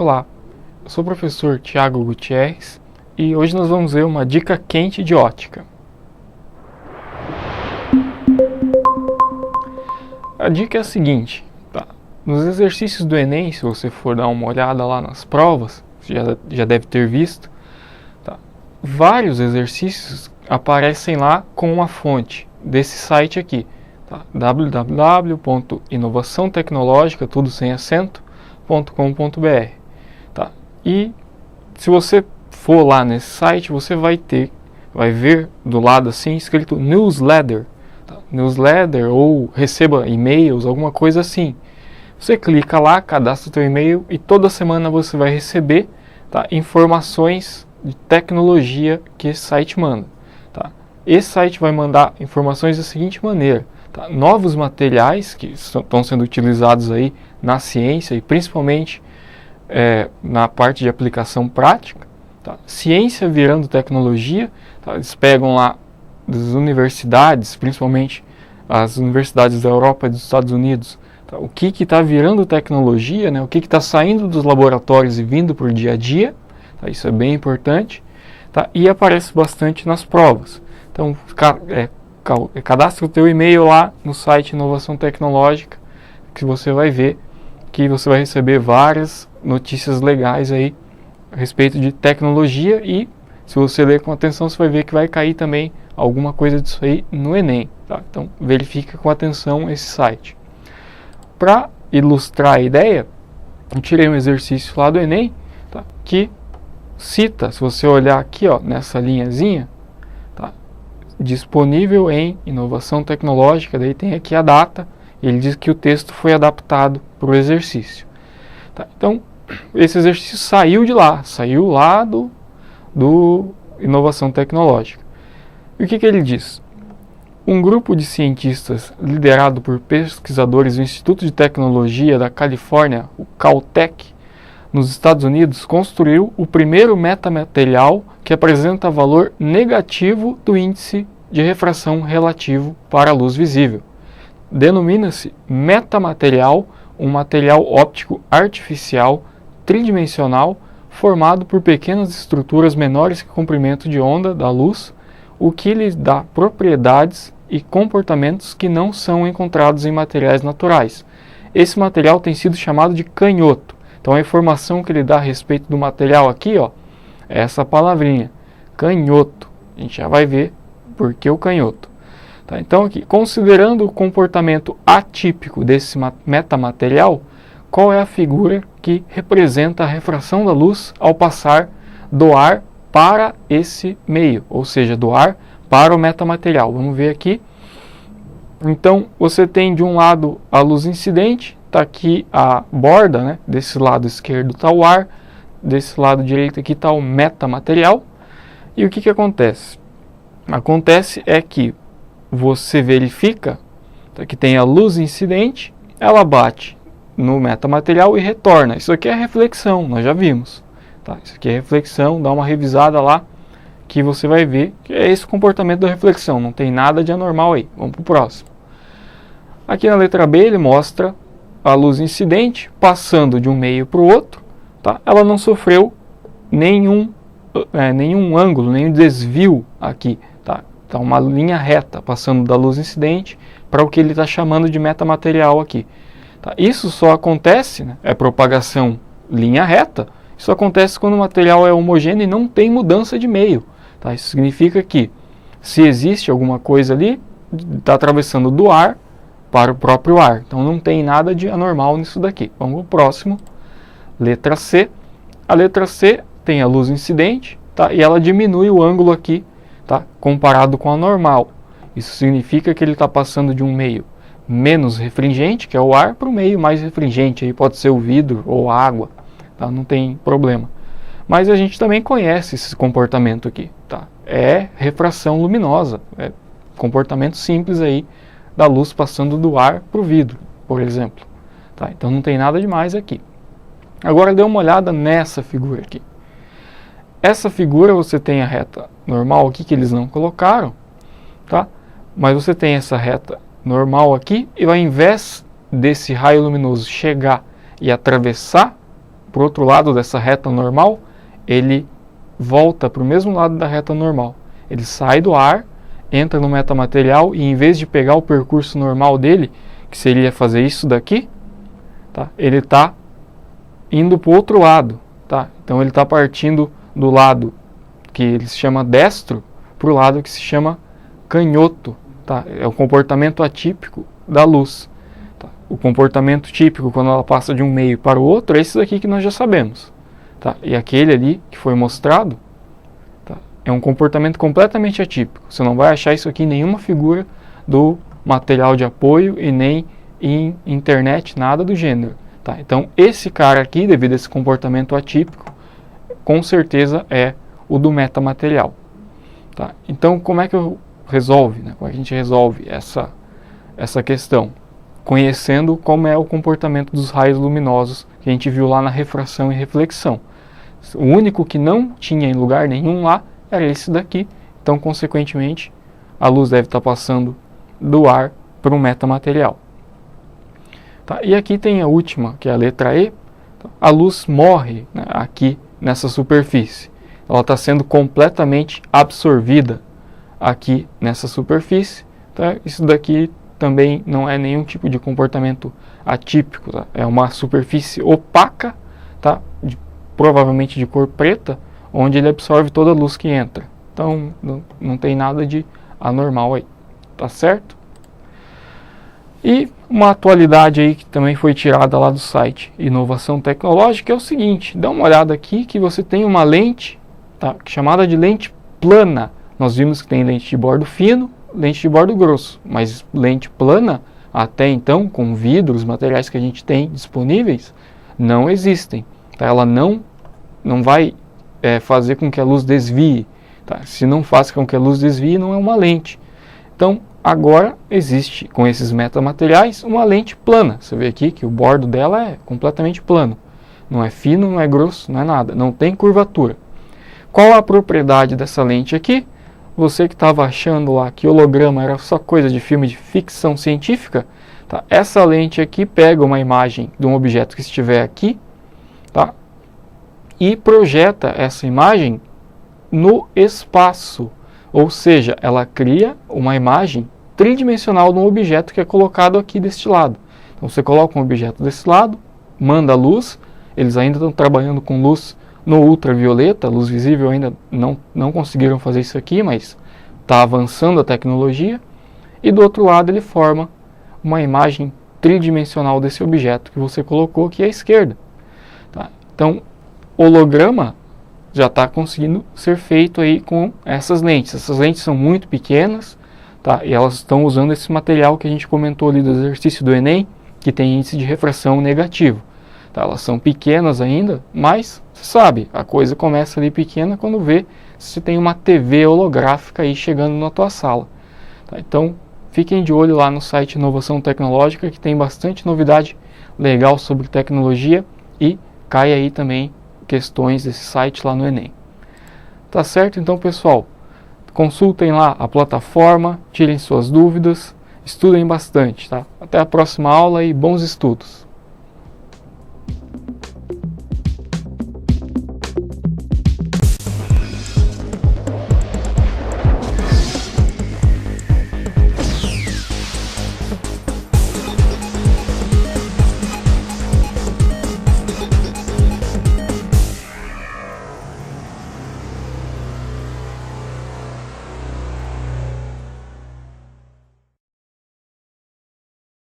Olá, eu sou o professor Thiago Gutierrez e hoje nós vamos ver uma dica quente de ótica. A dica é a seguinte, tá? Nos exercícios do Enem, se você for dar uma olhada lá nas provas, você já deve ter visto, tá? Vários exercícios aparecem lá com uma fonte desse site aqui, tá? www.inovaçãotecnologica, tudo sem acento.com.br. Tá? E se você for lá nesse site, você vai ver do lado assim escrito newsletter, tá? Newsletter ou receba e-mails, alguma coisa assim. Você clica lá, cadastra o seu e-mail e toda semana você vai receber, tá, informações de tecnologia que esse site manda. Tá? Esse site vai mandar informações da seguinte maneira: tá? Novos materiais que estão sendo utilizados aí na ciência e principalmente na parte de aplicação prática, tá? Ciência virando tecnologia, tá? Eles pegam lá das universidades, principalmente as universidades da Europa e dos Estados Unidos, tá? O que está virando tecnologia, né? O que está saindo dos laboratórios e vindo para o dia a dia, tá? Isso é bem importante, tá? E aparece bastante nas provas. Então, cadastra o teu e-mail lá no site Inovação Tecnológica, que você vai ver que você vai receber várias notícias legais aí a respeito de tecnologia e se você ler com atenção você vai ver que vai cair também alguma coisa disso aí no Enem, tá? Então verifica com atenção esse site. Para ilustrar a ideia, eu tirei um exercício lá do Enem, tá? Que cita, se você olhar aqui, ó, nessa linhazinha, tá? Disponível em inovação tecnológica, daí tem aqui a data. Ele diz que o texto foi adaptado para o exercício. Tá? Então, esse exercício saiu lá do Inovação Tecnológica. E o que ele diz? Um grupo de cientistas liderado por pesquisadores do Instituto de Tecnologia da Califórnia, o Caltech, nos Estados Unidos, construiu o primeiro metamaterial que apresenta valor negativo do índice de refração relativo para a luz visível. Denomina-se metamaterial um material óptico artificial tridimensional formado por pequenas estruturas menores que o comprimento de onda da luz, o que lhe dá propriedades e comportamentos que não são encontrados em materiais naturais. Esse material tem sido chamado de canhoto. Então a informação que ele dá a respeito do material aqui, ó, é essa palavrinha, canhoto. A gente já vai ver por que o canhoto. Tá, então aqui, considerando o comportamento atípico desse metamaterial, qual é a figura que representa a refração da luz ao passar do ar para esse meio, ou seja, do ar para o metamaterial? Vamos ver aqui. Então você tem de um lado a luz incidente, está aqui a borda, né? Desse lado esquerdo está o ar, desse lado direito aqui está o metamaterial. E o que acontece? Acontece é que você verifica, tá, que tem a luz incidente, ela bate no metamaterial e retorna. Isso aqui é reflexão, nós já vimos. Tá? Isso aqui é reflexão, dá uma revisada lá que você vai ver que é esse o comportamento da reflexão, não tem nada de anormal aí. Vamos para o próximo. Aqui na letra B ele mostra a luz incidente passando de um meio para o outro. Tá? Ela não sofreu nenhum ângulo, nenhum desvio aqui. Tá uma linha reta passando da luz incidente para o que ele está chamando de metamaterial aqui. Tá? Isso só acontece, né, é propagação linha reta, isso acontece quando o material é homogêneo e não tem mudança de meio. Tá? Isso significa que se existe alguma coisa ali, está atravessando do ar para o próprio ar. Então não tem nada de anormal nisso daqui. Vamos para o próximo. Letra C. A letra C tem a luz incidente, tá? E ela diminui o ângulo aqui, tá? Comparado com a normal. Isso significa que ele está passando de um meio menos refringente, que é o ar, para o meio mais refringente. Aí pode ser o vidro ou a água. Tá? Não tem problema. Mas a gente também conhece esse comportamento aqui. Tá? É refração luminosa. É comportamento simples aí da luz passando do ar para o vidro, por exemplo. Tá? Então não tem nada demais aqui. Agora dê uma olhada nessa figura aqui. Essa figura você tem a reta normal aqui que eles não colocaram, tá? Mas você tem essa reta normal aqui e ao invés desse raio luminoso chegar e atravessar para o outro lado dessa reta normal, ele volta para o mesmo lado da reta normal. Ele sai do ar, entra no metamaterial e em vez de pegar o percurso normal dele, que seria fazer isso daqui, tá? Ele está indo para o outro lado. Tá? Então ele está partindo do lado que ele se chama destro para o lado que se chama canhoto. Tá? É o comportamento atípico da luz. Tá? O comportamento típico quando ela passa de um meio para o outro é esse daqui que nós já sabemos. Tá? E aquele ali que foi mostrado, tá? É um comportamento completamente atípico. Você não vai achar isso aqui em nenhuma figura do material de apoio e nem em internet, nada do gênero. Tá? Então esse cara aqui, devido a esse comportamento atípico, com certeza é o do metamaterial. Tá? Então como é que resolve, né? Como é que a gente resolve essa questão? Conhecendo como é o comportamento dos raios luminosos que a gente viu lá na refração e reflexão. O único que não tinha em lugar nenhum lá era esse daqui. Então, consequentemente, a luz deve estar passando do ar para o metamaterial. Tá? E aqui tem a última, que é a letra E. A luz morre, né, aqui nessa superfície. Ela está sendo completamente absorvida aqui nessa superfície. Tá? Isso daqui também não é nenhum tipo de comportamento atípico. Tá? É uma superfície opaca, tá? Provavelmente de cor preta, onde ele absorve toda a luz que entra. Então não tem nada de anormal aí. Tá certo? E uma atualidade aí que também foi tirada lá do site Inovação Tecnológica é o seguinte: dá uma olhada aqui que você tem uma lente, tá, chamada de lente plana. Nós vimos que tem lente de bordo fino, lente de bordo grosso, mas lente plana, até então, com vidros, materiais que a gente tem disponíveis, não existem. Tá? Ela não vai fazer com que a luz desvie. Tá? Se não faz com que a luz desvie, não é uma lente. Então, agora existe, com esses metamateriais, uma lente plana. Você vê aqui que o bordo dela é completamente plano. Não é fino, não é grosso, não é nada. Não tem curvatura. Qual a propriedade dessa lente aqui? Você que estava achando lá que holograma era só coisa de filme de ficção científica, tá? Essa lente aqui pega uma imagem de um objeto que estiver aqui, tá? E projeta essa imagem no espaço. Ou seja, ela cria uma imagem tridimensional de um objeto que é colocado aqui deste lado. Então você coloca um objeto desse lado, manda luz, eles ainda estão trabalhando com luz no ultravioleta, luz visível ainda não conseguiram fazer isso aqui, mas está avançando a tecnologia. E do outro lado ele forma uma imagem tridimensional desse objeto que você colocou aqui à esquerda. Tá? Então, holograma já está conseguindo ser feito aí com essas lentes. Essas lentes são muito pequenas, tá? E elas estão usando esse material que a gente comentou ali do exercício do Enem, que tem índice de refração negativo. Tá? Elas são pequenas ainda, mas você sabe, a coisa começa ali pequena quando vê se você tem uma TV holográfica aí chegando na tua sala. Tá? Então, fiquem de olho lá no site Inovação Tecnológica, que tem bastante novidade legal sobre tecnologia, e cai aí também questões desse site lá no Enem. Tá certo? Então, pessoal, consultem lá a plataforma, tirem suas dúvidas, estudem bastante, tá? Até a próxima aula e bons estudos!